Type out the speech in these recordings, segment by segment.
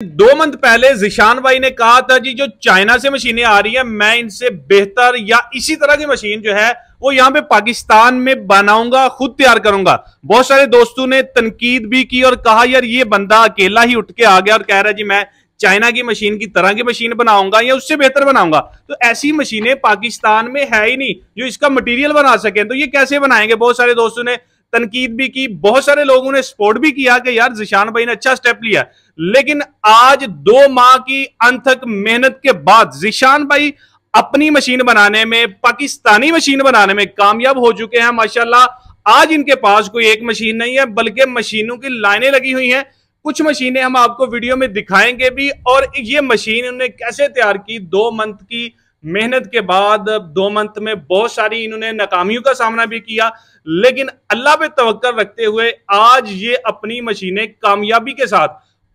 2 month पहले जिशान भाई ने कहा था जी जो चाइना से मशीनें आ रही हैं मैं इनसे बेहतर या इसी तरह की मशीन जो है वो यहां पे पाकिस्तान में बनाऊंगा, खुद तैयार करूंगा। बहुत सारे दोस्तों ने तनकीद भी की और कहा यार ये बंदा अकेला ही उठ के आ गया और कह रहा है जी मैं चाइना की मशीन की तरह की मशीन बनाऊंगा या उससे बेहतर बनाऊंगा। तो ऐसी मशीनें पाकिस्तान में है ही नहीं जो इसका मटीरियल बना सके, तो ये कैसे बनाएंगे। बहुत सारे दोस्तों ने तनकीद भी की, बहुत सारे लोगों ने सपोर्ट भी किया कि यार जिशान भाई ने अच्छा स्टेप लिया। लेकिन आज 2 माह की अनथक मेहनत के बाद जिशान भाई अपनी मशीन बनाने में, पाकिस्तानी मशीन बनाने में कामयाब हो चुके हैं माशाल्लाह। आज इनके पास कोई एक मशीन नहीं है बल्कि मशीनों की लाइनें लगी हुई हैं। कुछ मशीनें हम आपको वीडियो में दिखाएंगे भी और ये मशीन उन्होंने कैसे तैयार की 2 मंथ की मेहनत के बाद। 2 मंथ में बहुत सारी इन्होंने नाकामियों का सामना भी किया, लेकिन अल्लाह पे तवक्कल रखते हुए आज ये अपनी मशीनें कामयाबी के साथ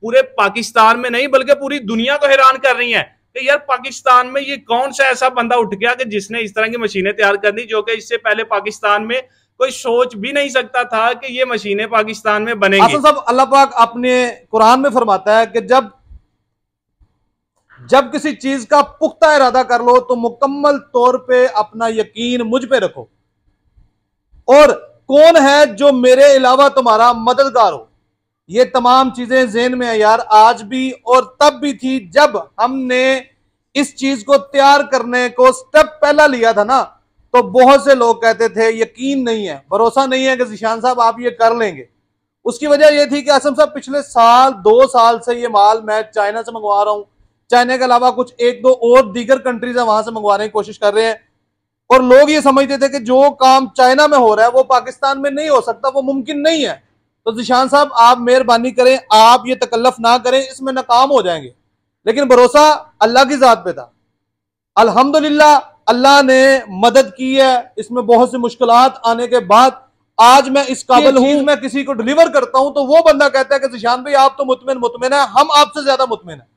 पूरे पाकिस्तान में नहीं बल्कि पूरी दुनिया को हैरान कर रही हैं कि यार पाकिस्तान में ये कौन सा ऐसा बंदा उठ गया कि जिसने इस तरह की मशीनें तैयार कर दी, जो कि इससे पहले पाकिस्तान में कोई सोच भी नहीं सकता था कि ये मशीनें पाकिस्तान में बनेंगी। आसिफ साहब, अल्लाह पाक अपने कुरान में फरमाता है कि जब किसी चीज का पुख्ता इरादा कर लो तो मुकम्मल तौर पे अपना यकीन मुझ पे रखो, और कौन है जो मेरे अलावा तुम्हारा मददगार हो। ये तमाम चीजें ज़हन में है यार, आज भी और तब भी थी जब हमने इस चीज को तैयार करने को स्टेप पहला लिया था ना, तो बहुत से लोग कहते थे यकीन नहीं है, भरोसा नहीं है कि जिशान साहब आप ये कर लेंगे। उसकी वजह यह थी कि आसिम साहब पिछले 2 साल से ये माल मैं चाइना से मंगवा रहा हूं, चाइना के अलावा कुछ 1-2 और दीगर कंट्रीज है वहां से मंगवाने की कोशिश कर रहे हैं, और लोग ये समझते थे कि जो काम चाइना में हो रहा है वो पाकिस्तान में नहीं हो सकता, वो मुमकिन नहीं है। तो जिशान साहब आप मेहरबानी करें, आप ये तकल्लफ ना करें, इसमें नाकाम हो जाएंगे। लेकिन भरोसा अल्लाह की जात पे था। अल्हम्दुलिल्लाह अल्लाह ने मदद की है। इसमें बहुत सी मुश्किलात आने के बाद आज मैं इस काबिल हूं, मैं किसी को डिलीवर करता हूं तो वो बंदा कहता है कि जिशान भाई आप तो मुतमिन है, हम आपसे ज्यादा मुतमिन है।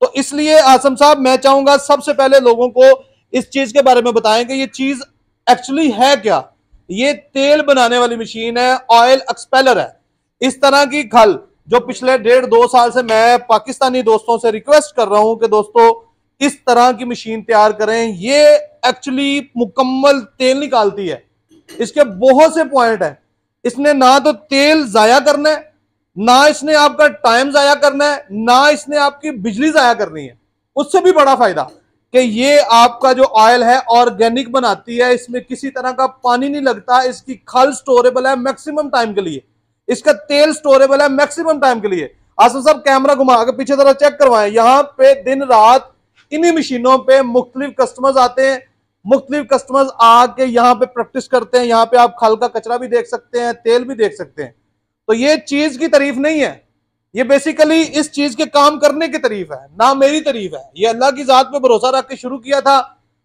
तो इसलिए आसम साहब मैं चाहूंगा सबसे पहले लोगों को इस चीज के बारे में बताएं कि ये चीज एक्चुअली है क्या। ये तेल बनाने वाली मशीन है, ऑयल एक्सपेलर है। इस तरह की खल जो पिछले 1.5-2 साल से मैं पाकिस्तानी दोस्तों से रिक्वेस्ट कर रहा हूं कि दोस्तों इस तरह की मशीन तैयार करें, ये एक्चुअली मुकम्मल तेल निकालती है। इसके बहुत से पॉइंट हैं। इसने ना तो तेल जाया करना है, ना इसने आपका टाइम जाया करना है, ना इसने आपकी बिजली जाया करनी है। उससे भी बड़ा फायदा कि ये आपका जो ऑयल है ऑर्गेनिक बनाती है, इसमें किसी तरह का पानी नहीं लगता, इसकी खल स्टोरेबल है मैक्सिमम टाइम के लिए, इसका तेल स्टोरेबल है मैक्सिमम टाइम के लिए। आसिफ साहब कैमरा घुमा के पीछे तरह चेक करवाएं, यहां पे दिन रात इन्हीं मशीनों पे मुख्तलिफ कस्टमर्स आते हैं, मुख्तलिफ कस्टमर्स आके यहाँ पे प्रैक्टिस करते हैं। यहाँ पे आप खल का कचरा भी देख सकते हैं, तेल भी देख सकते हैं। तो ये चीज की तारीफ नहीं है, ये बेसिकली इस चीज के काम करने की तारीफ है, ना मेरी तारीफ है। ये अल्लाह की जात पे भरोसा रख के शुरू किया था,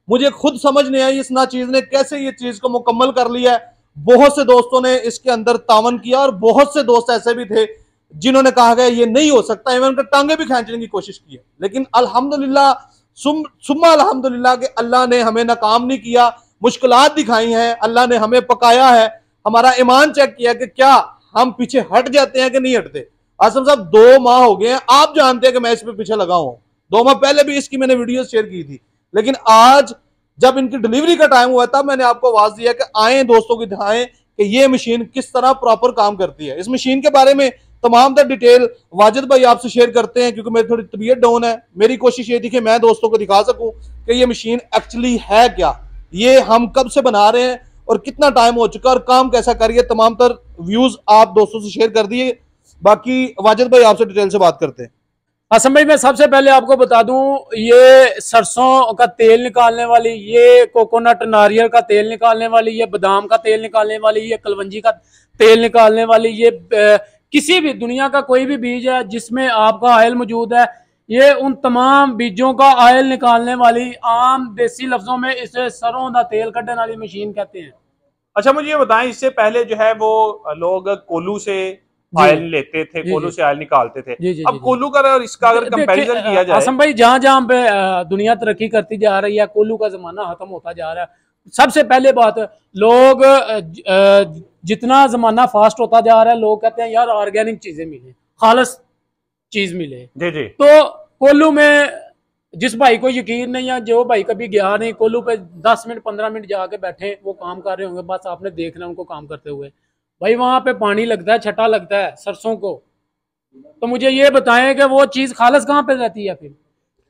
मुझे खुद समझ नहीं आई इस ना चीज ने कैसे ये चीज को मुकम्मल कर लिया है। बहुत से दोस्तों ने इसके अंदर तावन किया और बहुत से दोस्त ऐसे भी थे जिन्होंने कहा गया ये नहीं हो सकता, इवन उनके टांगे भी खींचने की कोशिश की है। लेकिन अल्हम्दुलिल्लाह सुम्मा अल्हम्दुलिल्लाह कि अल्लाह ने हमें नाकाम नहीं किया, मुश्किलात दिखाई हैं, अल्लाह ने हमें पकाया है, हमारा ईमान चेक किया कि क्या हम पीछे हट जाते हैं कि नहीं हटते। आसम साहब 2 माह हो गए हैं, आप जानते हैं कि मैं इस पे पीछे लगा हूं। 2 माह पहले भी इसकी मैंने वीडियो शेयर की थी, लेकिन आज जब इनकी डिलीवरी का टाइम हुआ तब मैंने आपको आवाज दिया कि आए दोस्तों को दिखाएं कि ये मशीन किस तरह प्रॉपर काम करती है। इस मशीन के बारे में तमाम तर डिटेल वाजिद भाई आपसे शेयर करते हैं, क्योंकि मेरी थोड़ी तबीयत डाउन है। मेरी कोशिश ये थी कि मैं दोस्तों को दिखा सकूं कि ये मशीन एक्चुअली है क्या, ये हम कब से बना रहे हैं और कितना टाइम हो चुका और काम कैसा करिए। तमाम तर व्यूज आप दोस्तों से शेयर कर दिए, बाकी वाजिद भाई आपसे डिटेल से बात करते हैं। हसन भाई मैं सबसे पहले आपको बता दूं, ये सरसों का तेल निकालने वाली, ये कोकोनट नारियल का तेल निकालने वाली, ये बादाम का तेल निकालने वाली, ये कलवंजी का तेल निकालने वाली, ये किसी भी दुनिया का कोई भी बीज है जिसमें आपका ऑयल मौजूद है, ये उन तमाम बीजों का ऑयल निकालने वाली, आम देसी लफ्जों में इसे सरों का तेल कढ़ने वाली मशीन कहते हैं। अच्छा मुझे ये बताएं, इससे पहले जो है वो लोग कोल्हू से ऑयल लेते थे, कोल्हू से ऑयल निकालते थे। अब कोल्हू का और इसका अगर कंपैरिजन किया जाए, आसम भाई जहां जहां पे दुनिया तरक्की करती जा रही है, कोल्हू का जमाना खत्म होता जा रहा है। सबसे पहले बात, लोग जितना जमाना फास्ट होता जा रहा है, लोग कहते हैं यार ऑर्गेनिक चीजें मिले, खालस चीज मिले। जी जी। तो कोल्लू में जिस भाई को यकीन नहीं है, जो भाई कभी गया नहीं कोल्लू पे, 10 मिनट 15 मिनट जाके बैठे, वो काम कर रहे होंगे, बस आपने देखना उनको काम करते हुए। भाई वहां पे पानी लगता है, छटा लगता है सरसों को, तो मुझे ये बताएं कि वो चीज खालस कहाँ पे रहती है। फिर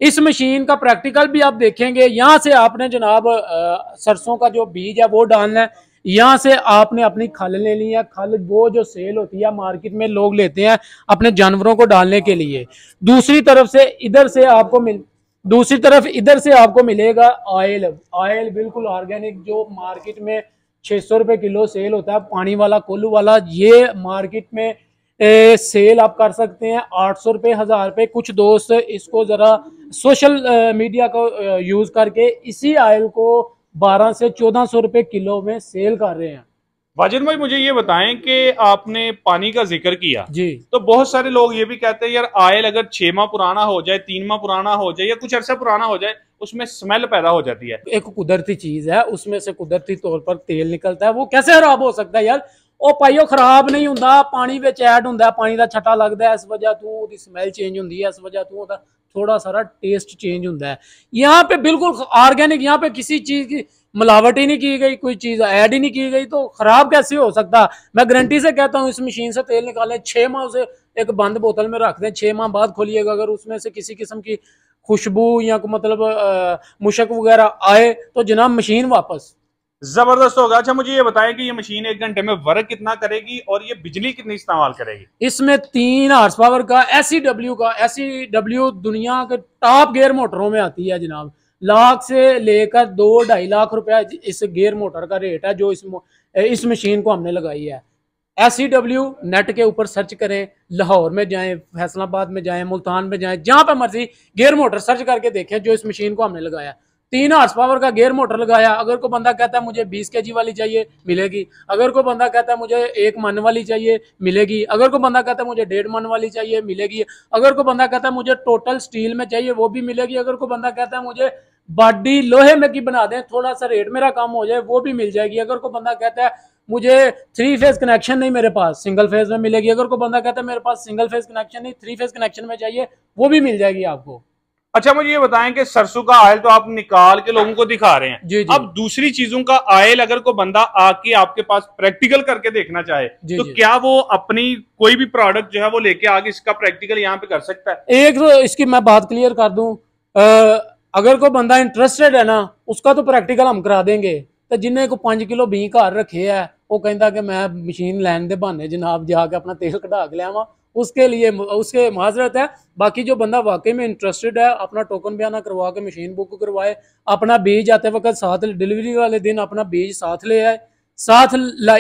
इस मशीन का प्रैक्टिकल भी आप देखेंगे। यहाँ से आपने जनाब सरसों का जो बीज है वो डालना है, यहाँ से आपने अपनी खल ले ली है। खल वो जो सेल होती है मार्केट में लोग लेते हैं अपने जानवरों को डालने के लिए। दूसरी तरफ से इधर से आपको मिलेगा ऑयल। ऑयल बिल्कुल ऑर्गेनिक, जो मार्केट में 600 रुपए किलो सेल होता है पानी वाला कोल्लू वाला, ये मार्केट में सेल आप कर सकते हैं 800 रुपए 1000 रुपए। कुछ दोस्त इसको जरा सोशल मीडिया को यूज करके इसी ऑयल को 1200 से 1400 रुपए किलो में सेल कर रहे हैं। वाजिद भाई मुझे ये बताएं कि आपने पानी का जिक्र किया जी, तो बहुत सारे लोग ये भी कहते हैं यार ऑयल अगर 6 माह पुराना हो जाए, 3 माह पुराना हो जाए या कुछ अरसा पुराना हो जाए, उसमें स्मेल पैदा हो जाती है। एक कुदरती चीज है, उसमें से कुदरती तौर पर तेल निकलता है, वो कैसे खराब हो सकता है यार। ਉਹ ਪਾਈਓ ਖਰਾਬ नहीं ਹੁੰਦਾ, पानी ਵਿੱਚ ऐड ਹੁੰਦਾ, पानी ਦਾ ਛਟਾ लगदा है, इस वजह ਤੋਂ ਉਹਦੀ ਸਮੈਲ ਚੇਂਜ ਹੁੰਦੀ है, इस वजह ਤੋਂ ਉਹਦਾ थोड़ा सारा टेस्ट चेंज होता है। यहाँ पे बिल्कुल ऑर्गेनिक, यहाँ पे किसी चीज की मिलावट ही नहीं की गई, कोई चीज ऐड ही नहीं की गई, तो खराब कैसे हो सकता। मैं गारंटी से कहता हूँ इस मशीन से तेल निकालें 6 माह उसे एक बंद बोतल में रख दें, 6 माह बाद खोलिएगा, अगर उसमें से किसी किस्म की खुशबू या मतलब मुशक वगैरह आए तो जनाब मशीन वापस। जबरदस्त होगा। अच्छा मुझे ये बताएं कि ये मशीन 1 घंटे में वर्क कितना करेगी और ये बिजली कितनी इस्तेमाल करेगी। इसमें 3 हॉर्स पावर का SCW दुनिया के टॉप गियर मोटरों में आती है जनाब। लाख से लेकर 2-2.5 लाख रुपया इस गियर मोटर का रेट है जो इस मशीन को हमने लगाई है। SCW नेट के ऊपर सर्च करें, लाहौर में जाएं, फैसलाबाद में जाएं, मुल्तान में जाएं, जहां पर मर्जी गियर मोटर सर्च करके देखें जो इस मशीन को हमने लगाया। 3 हॉर्स पावर का गियर मोटर लगाया। अगर कोई बंदा कहता है मुझे 20 kg वाली चाहिए, मिलेगी। अगर कोई बंदा कहता है मुझे 1 मन वाली चाहिए, मिलेगी। अगर कोई बंदा कहता है मुझे 1.5 मन वाली चाहिए, मिलेगी। अगर कोई बंदा कहता है मुझे टोटल स्टील में चाहिए, वो भी मिलेगी। अगर कोई बंदा कहता है मुझे बॉडी लोहे में की बना दें, थोड़ा सा रेट मेरा कम हो जाए, वो भी मिल जाएगी। अगर कोई बंदा कहता है मुझे 3 फेज कनेक्शन नहीं मेरे पास, सिंगल फेज में मिलेगी। अगर कोई बंदा कहता है मेरे पास सिंगल फेज कनेक्शन नहीं, 3 फेज कनेक्शन में चाहिए, वो भी मिल जाएगी आपको। अच्छा मुझे ये बताएं कि सरसों का ऑयल तो आप निकाल के लोगों को दिखा रहे हैं, जी, जी। अब दूसरी चीजों का ऑयल अगर कोई बंदा आके आपके पास प्रैक्टिकल करके देखना चाहे जी, तो जी। क्या वो अपनी कोई भी प्रोडक्ट जो है वो लेके आके इसका प्रैक्टिकल यहाँ पे कर सकता है। एक तो इसकी मैं बात क्लियर कर दूं, अगर कोई बंदा इंटरेस्टेड है ना, उसका तो प्रैक्टिकल हम करा देंगे। तो जिन्हें को 5 किलो भी घर रखे है, वो कहता कि मैं मशीन लैन दे बहाने जनाब जाके अपना तेल कढ़ा के लिया, उसके लिए उसके माजरत है। बाकी जो बंदा वाकई में इंटरेस्टेड है, अपना टोकन बयाना करवा के मशीन बुक करवाए, अपना बीज आते वक्त साथ, डिलीवरी वाले दिन अपना बीज साथ ले आए, साथ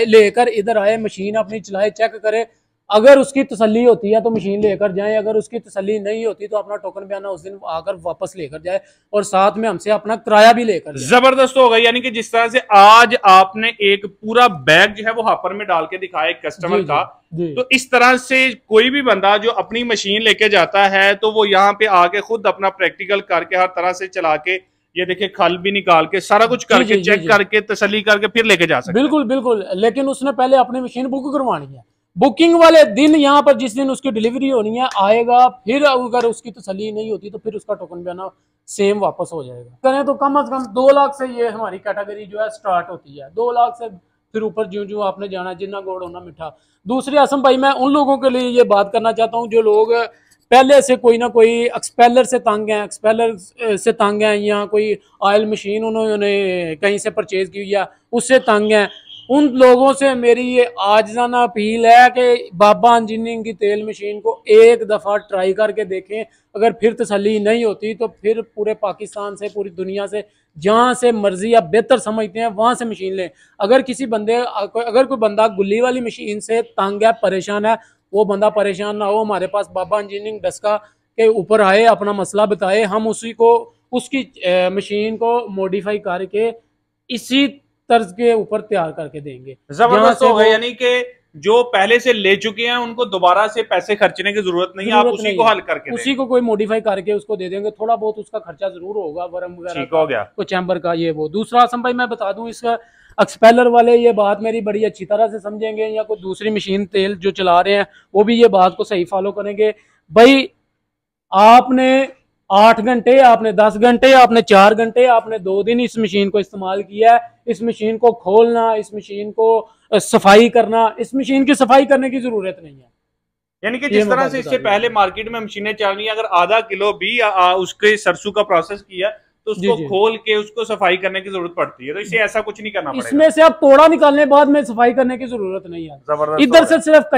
लेकर इधर आए, मशीन अपनी चलाए, चेक करे। अगर उसकी तसल्ली होती है तो मशीन लेकर जाए, अगर उसकी तसल्ली नहीं होती तो अपना टोकन बयाना उस दिन आकर वापस लेकर जाए, और साथ में हमसे अपना किराया भी लेकर जाए। जबरदस्त होगा। यानी कि जिस तरह से आज आपने एक पूरा बैग जो है वो हापर में डाल के दिखाया कस्टमर का, तो इस तरह से कोई भी बंदा जो अपनी मशीन लेके जाता है तो वो यहाँ पे आके खुद अपना प्रैक्टिकल करके हर तरह से चला के, ये देखिए खल भी निकाल के सारा कुछ करके चेक करके तसल्ली करके फिर लेके जा सकते हैं। बिल्कुल बिल्कुल, लेकिन उसने पहले अपनी मशीन बुक करवानी है। बुकिंग वाले दिन यहाँ पर जिस दिन उसकी डिलीवरी होनी है आएगा, फिर अगर उसकी तसल्ली नहीं होती तो फिर उसका टोकन बयाना सेम वापस हो जाएगा। करें तो कम से कम 2 लाख से ये हमारी कैटेगरी जो है स्टार्ट होती है। 2 लाख से फिर ऊपर ज्यों ज्यों आपने जाना, जितना गोड़ होना मीठा। दूसरी आसम भाई मैं उन लोगों के लिए ये बात करना चाहता हूँ जो लोग पहले से कोई ना कोई एक्सपेलर से तंग हैं, या कोई ऑयल मशीन उन्होंने कहीं से परचेज की या उससे तंग है, उन लोगों से मेरी ये आजिज़ाना अपील है कि बाबा इंजीनियरिंग की तेल मशीन को एक दफ़ा ट्राई करके देखें। अगर फिर तसल्ली नहीं होती तो फिर पूरे पाकिस्तान से, पूरी दुनिया से, जहाँ से मर्जी आप बेहतर समझते हैं वहाँ से मशीन लें। अगर कोई बंदा गुल्ली वाली मशीन से तंग है, परेशान है, वो बंदा परेशान ना हो, हमारे पास बाबा इंजीनियरिंग डस्का के ऊपर आए, अपना मसला बताए, हम उसकी मशीन को मॉडिफाई करके इसी तर्ज के ऊपर तैयार करके देंगे। जबरदस्त हो गया। यानी कि जो पहले से ले चुके हैं उनको दोबारा से पैसे खर्चने की जरूरत नहीं है, आप उसी को हल करके उसी को कोई मॉडिफाई करके उसको दे देंगे। थोड़ा बहुत उसका खर्चा जरूर होगा, वरम वगैरह ठीक हो गया, कोई चैम्बर का, ये वो। दूसरा आसम भाई मैं बता दूं, इसका एक्सपेलर वाले ये बात मेरी बड़ी अच्छी तरह से समझेंगे, या कोई दूसरी मशीन तेल जो चला रहे हैं वो भी ये बात को सही फॉलो करेंगे। भाई आपने 8 घंटे, आपने 10 घंटे, आपने 4 घंटे, आपने 2 दिन इस मशीन को इस्तेमाल किया है। इस मशीन को खोलना, इस मशीन को सफाई करना, इस मशीन की सफाई करने की जरूरत नहीं है। यानी कि जिस तरह से इससे पहले मार्केट में मशीनें चल रही हैं, अगर आधा किलो भी उसके सरसों का प्रोसेस किया तो उसको खोल के उसको सफाई करने की जरूरत पड़ती है, तो इसे ऐसा कुछ नहीं करना पड़ेगा। इसमें से अब तोड़ा निकालने बाद में सफाई करने की जरूरत नहीं है। इधर से सिर्फ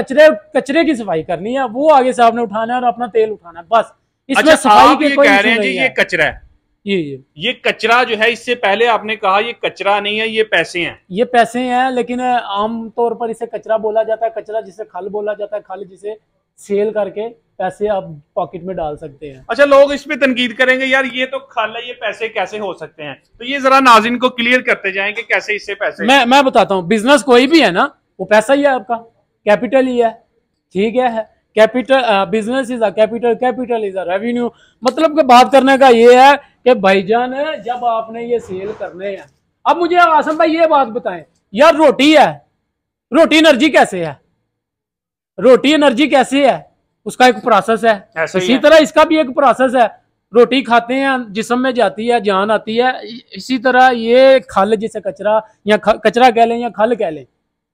कचरे की सफाई करनी है, वो आगे से आपने उठाना है और अपना तेल उठाना है, बस। इसमें सफाई की कोई कह रहे हैं जी ये कचरा है, ये कचरा जो है, इससे पहले आपने कहा ये कचरा नहीं है, ये पैसे हैं। ये पैसे हैं, लेकिन आमतौर पर इसे कचरा बोला जाता है। कचरा जिसे खल बोला जाता है, खल जिसे सेल करके पैसे आप पॉकेट में डाल सकते हैं। अच्छा, लोग इस पे तनकीद करेंगे, यार ये तो खल है, ये पैसे कैसे हो सकते हैं? तो ये जरा नाज़रीन को क्लियर करते जाएं कि कैसे इससे पैसे। मैं बताता हूँ, बिजनेस कोई भी है ना, वो पैसा ही है, आपका कैपिटल ही है, ठीक है। Capital, business is a capital, capital is a revenue. मतलब कि बात करने का ये है कि भाईजान जब आपने ये सेल करने हैं, अब मुझे आसम भाई ये बात बताएं, यार रोटी है, रोटी एनर्जी कैसे है? रोटी एनर्जी कैसे है? उसका एक प्रोसेस है। इसी तरह इसका भी एक प्रोसेस है। रोटी खाते हैं, जिस्म में जाती है, जान आती है। इसी तरह ये खल, जिसे कचरा या कचरा कह लें या खल कह लें,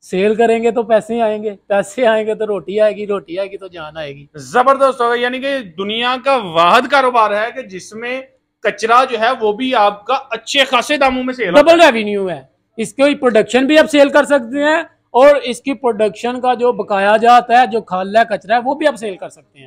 सेल करेंगे तो पैसे आएंगे, पैसे आएंगे तो रोटी आएगी, रोटी आएगी तो जान आएगी। जबरदस्त होगा। यानी कि दुनिया का वाहिद कारोबार है कि जिसमें कचरा जो है वो भी आपका अच्छे खासे दामों में सेल, डबल रेवेन्यू है। इसकी प्रोडक्शन भी आप सेल कर सकते हैं और इसकी प्रोडक्शन का जो बकाया जाता है, जो खल है, कचरा है, वो भी आप सेल कर सकते हैं।